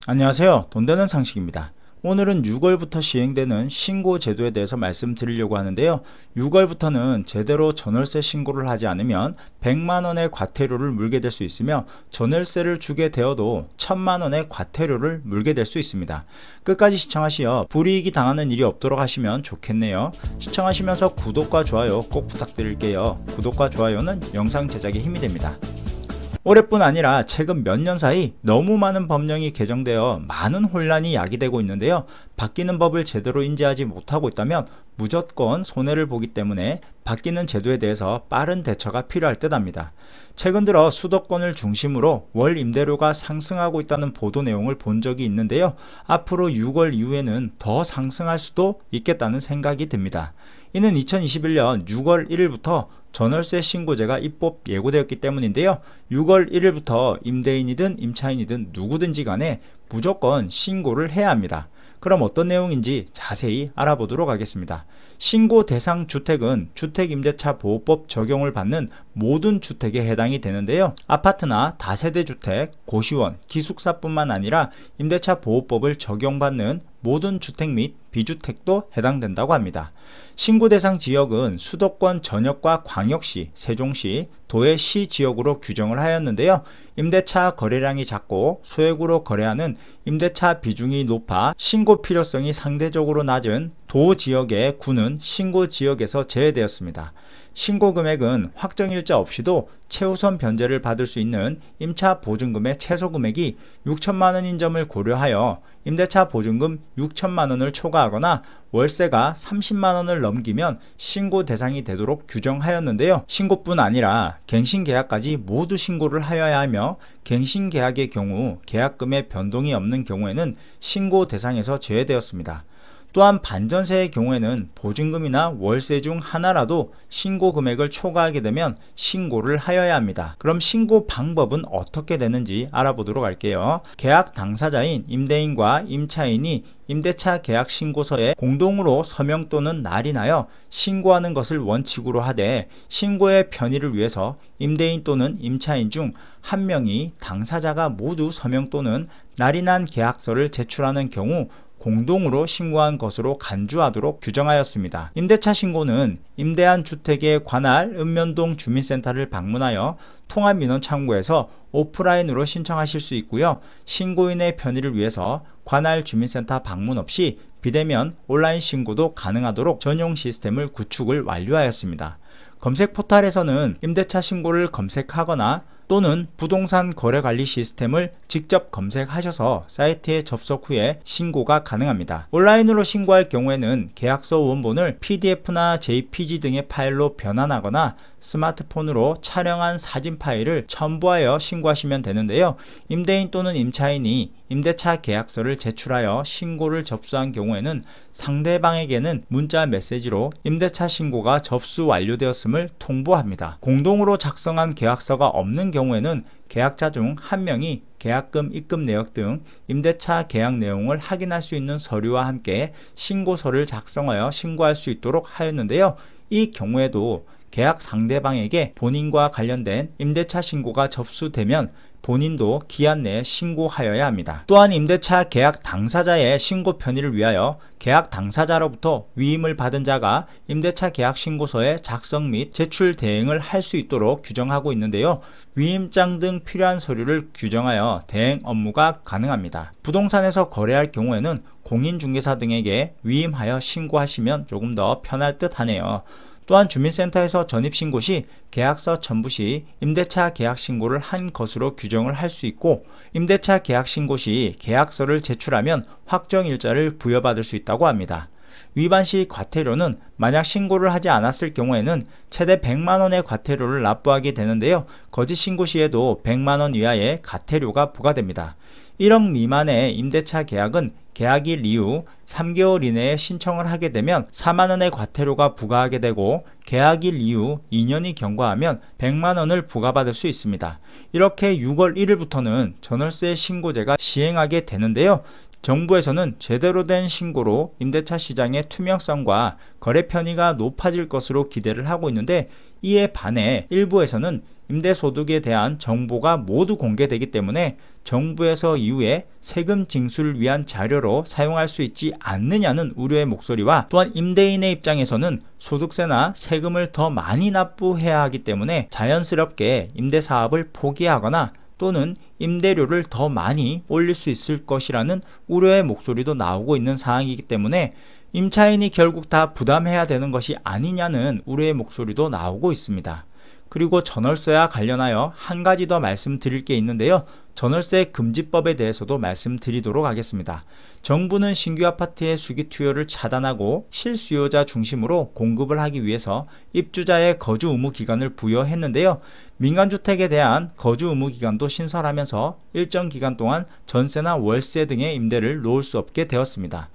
안녕하세요. 돈 되는 상식입니다. 오늘은 6월부터 시행되는 신고 제도에 대해서 말씀드리려고 하는데요. 6월부터는 제대로 전월세 신고를 하지 않으면 100만원의 과태료를 물게 될 수 있으며, 전월세를 주게 되어도 1000만원의 과태료를 물게 될 수 있습니다. 끝까지 시청하시어 불이익이 당하는 일이 없도록 하시면 좋겠네요. 시청하시면서 구독과 좋아요 꼭 부탁드릴게요. 구독과 좋아요는 영상 제작에 힘이 됩니다. 올해뿐 아니라 최근 몇 년 사이 너무 많은 법령이 개정되어 많은 혼란이 야기되고 있는데요. 바뀌는 법을 제대로 인지하지 못하고 있다면 무조건 손해를 보기 때문에 바뀌는 제도에 대해서 빠른 대처가 필요할 듯 합니다. 최근 들어 수도권을 중심으로 월 임대료가 상승하고 있다는 보도 내용을 본 적이 있는데요. 앞으로 6월 이후에는 더 상승할 수도 있겠다는 생각이 듭니다. 이는 2021년 6월 1일부터 전월세 신고제가 입법 예고되었기 때문인데요. 6월 1일부터 임대인이든 임차인이든 누구든지 간에 무조건 신고를 해야 합니다. 그럼 어떤 내용인지 자세히 알아보도록 하겠습니다. 신고 대상 주택은 주택임대차 보호법 적용을 받는 모든 주택에 해당이 되는데요. 아파트나 다세대 주택, 고시원, 기숙사뿐만 아니라 임대차 보호법을 적용받는 모든 주택 및 비주택도 해당된다고 합니다. 신고 대상 지역은 수도권 전역과 광역시, 세종시, 도의 시 지역으로 규정을 하였는데요. 임대차 거래량이 작고 소액으로 거래하는 임대차 비중이 높아 신고 필요성이 상대적으로 낮은 도 지역의 구는 신고 지역에서 제외되었습니다. 신고 금액은 확정일자 없이도 최우선 변제를 받을 수 있는 임차 보증금의 최소 금액이 6천만원인 점을 고려하여 임대차 보증금 6천만원을 초과하거나 월세가 30만원을 넘기면 신고 대상이 되도록 규정하였는데요. 신고뿐 아니라 갱신계약까지 모두 신고를 하여야 하며, 갱신계약의 경우 계약금의 변동이 없는 경우에는 신고 대상에서 제외되었습니다. 또한 반전세의 경우에는 보증금이나 월세 중 하나라도 신고 금액을 초과하게 되면 신고를 하여야 합니다. 그럼 신고 방법은 어떻게 되는지 알아보도록 할게요. 계약 당사자인 임대인과 임차인이 임대차 계약 신고서에 공동으로 서명 또는 날인하여 신고하는 것을 원칙으로 하되, 신고의 편의를 위해서 임대인 또는 임차인 중 한 명이 당사자가 모두 서명 또는 날인한 계약서를 제출하는 경우 공동으로 신고한 것으로 간주하도록 규정하였습니다. 임대차 신고는 임대한 주택의 관할 읍면동 주민센터를 방문하여 통합민원 창구에서 오프라인으로 신청하실 수 있고요. 신고인의 편의를 위해서 관할 주민센터 방문 없이 비대면 온라인 신고도 가능하도록 전용 시스템을 구축을 완료하였습니다. 검색 포털에서는 임대차 신고를 검색하거나 또는 부동산 거래관리 시스템을 직접 검색하셔서 사이트에 접속 후에 신고가 가능합니다. 온라인으로 신고할 경우에는 계약서 원본을 PDF나 JPG 등의 파일로 변환하거나 스마트폰으로 촬영한 사진 파일을 첨부하여 신고하시면 되는데요. 임대인 또는 임차인이 임대차 계약서를 제출하여 신고를 접수한 경우에는 상대방에게는 문자 메시지로 임대차 신고가 접수 완료되었음을 통보합니다. 공동으로 작성한 계약서가 없는 경우에는 계약자 중 한 명이 계약금 입금 내역 등 임대차 계약 내용을 확인할 수 있는 서류와 함께 신고서를 작성하여 신고할 수 있도록 하였는데요. 이 경우에도 계약 상대방에게 본인과 관련된 임대차 신고가 접수되면 본인도 기한 내에 신고하여야 합니다. 또한 임대차 계약 당사자의 신고 편의를 위하여 계약 당사자로부터 위임을 받은 자가 임대차 계약 신고서의 작성 및 제출 대행을 할 수 있도록 규정하고 있는데요. 위임장 등 필요한 서류를 규정하여 대행 업무가 가능합니다. 부동산에서 거래할 경우에는 공인중개사 등에게 위임하여 신고하시면 조금 더 편할 듯 하네요. 또한 주민센터에서 전입신고 시 계약서 첨부 시 임대차 계약신고를 한 것으로 규정을 할 수 있고, 임대차 계약신고 시 계약서를 제출하면 확정일자를 부여받을 수 있다고 합니다. 위반 시 과태료는 만약 신고를 하지 않았을 경우에는 최대 100만원의 과태료를 납부하게 되는데요. 거짓 신고 시에도 100만원 이하의 과태료가 부과됩니다. 1억 미만의 임대차 계약은 계약일 이후 3개월 이내에 신청을 하게 되면 4만원의 과태료가 부과하게 되고, 계약일 이후 2년이 경과하면 100만원을 부과받을 수 있습니다. 이렇게 6월 1일부터는 전월세 신고제가 시행하게 되는데요. 정부에서는 제대로 된 신고로 임대차 시장의 투명성과 거래 편의가 높아질 것으로 기대를 하고 있는데, 이에 반해 일부에서는 임대소득에 대한 정보가 모두 공개되기 때문에 정부에서 이후에 세금 징수를 위한 자료로 사용할 수 있지 않느냐는 우려의 목소리와, 또한 임대인의 입장에서는 소득세나 세금을 더 많이 납부해야 하기 때문에 자연스럽게 임대사업을 포기하거나 또는 임대료를 더 많이 올릴 수 있을 것이라는 우려의 목소리도 나오고 있는 상황이기 때문에 임차인이 결국 다 부담해야 되는 것이 아니냐는 우려의 목소리도 나오고 있습니다. 그리고 전월세와 관련하여 한 가지 더 말씀드릴 게 있는데요. 전월세 금지법에 대해서도 말씀드리도록 하겠습니다. 정부는 신규 아파트의 수기 투여를 차단하고 실수요자 중심으로 공급을 하기 위해서 입주자의 거주 의무 기간을 부여했는데요. 민간주택에 대한 거주 의무 기간도 신설하면서 일정 기간 동안 전세나 월세 등의 임대를 놓을 수 없게 되었습니다.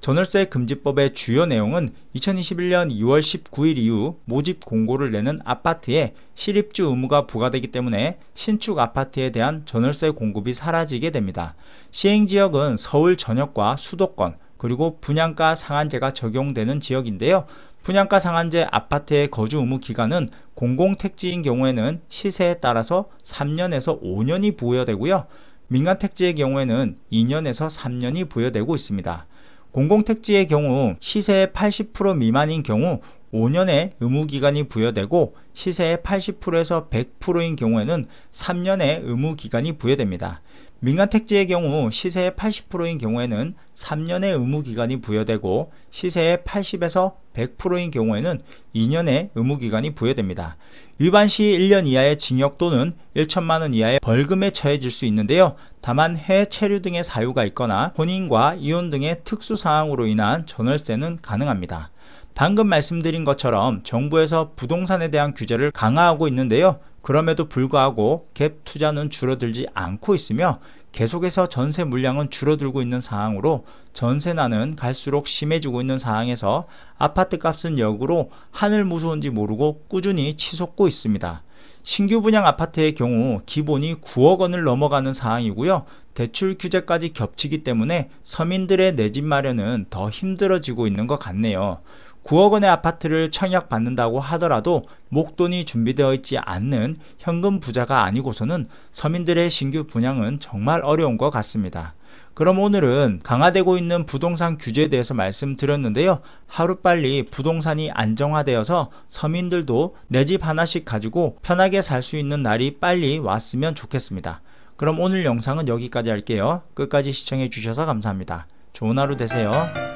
전월세 금지법의 주요 내용은 2021년 2월 19일 이후 모집 공고를 내는 아파트에 실입주 의무가 부과되기 때문에 신축 아파트에 대한 전월세 공급이 사라지게 됩니다. 시행지역은 서울 전역과 수도권, 그리고 분양가 상한제가 적용되는 지역인데요. 분양가 상한제 아파트의 거주 의무 기간은 공공택지인 경우에는 시세에 따라서 3년에서 5년이 부여되고요. 민간택지의 경우에는 2년에서 3년이 부여되고 있습니다. 공공택지의 경우 시세의 80% 미만인 경우 5년의 의무기간이 부여되고, 시세의 80%에서 100%인 경우에는 3년의 의무기간이 부여됩니다. 민간택지의 경우 시세의 80%인 경우에는 3년의 의무기간이 부여되고, 시세의 80에서 100%인 경우에는 2년의 의무기간이 부여됩니다. 위반 시 1년 이하의 징역 또는 1천만원 이하의 벌금에 처해질 수 있는데요. 다만 해외 체류 등의 사유가 있거나 혼인과 이혼 등의 특수 상황으로 인한 전월세는 가능합니다. 방금 말씀드린 것처럼 정부에서 부동산에 대한 규제를 강화하고 있는데요. 그럼에도 불구하고 갭 투자는 줄어들지 않고 있으며 계속해서 전세 물량은 줄어들고 있는 상황으로 전세난은 갈수록 심해지고 있는 상황에서 아파트 값은 역으로 하늘 무서운지 모르고 꾸준히 치솟고 있습니다. 신규 분양 아파트의 경우 기본이 9억 원을 넘어가는 상황이고요. 대출 규제까지 겹치기 때문에 서민들의 내 집 마련은 더 힘들어지고 있는 것 같네요. 9억 원의 아파트를 청약받는다고 하더라도 목돈이 준비되어 있지 않는 현금 부자가 아니고서는 서민들의 신규 분양은 정말 어려운 것 같습니다. 그럼 오늘은 강화되고 있는 부동산 규제에 대해서 말씀드렸는데요. 하루빨리 부동산이 안정화되어서 서민들도 내 집 하나씩 가지고 편하게 살 수 있는 날이 빨리 왔으면 좋겠습니다. 그럼 오늘 영상은 여기까지 할게요. 끝까지 시청해 주셔서 감사합니다. 좋은 하루 되세요.